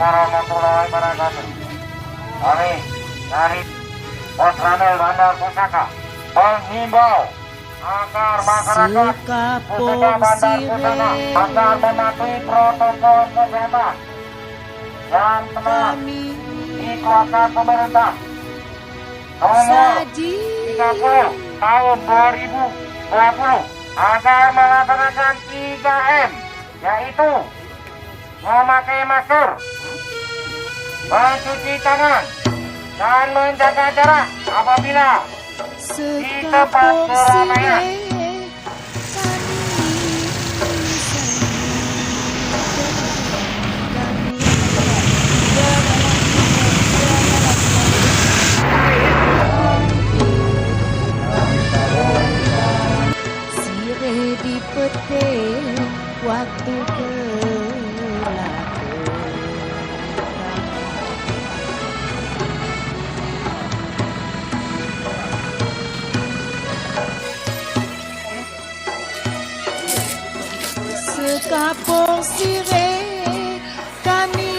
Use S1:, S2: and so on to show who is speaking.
S1: warahmatullahi wabarakatuh. Kami dari Pos Ramil Bandar Pusaka menghimbau agar masyarakat khususnya Bandar Pusaka agar mematuhi protokol kesehatan yang telah dikeluarkan pemerintah nomor 30 tahun 2020 agar melaksanakan 3M, yaitu memakai masker, mencuci tangan, dan menjaga jarak apabila di tempat keramaian.
S2: Sirih di petik waktu gelap. Sekapung sirih kami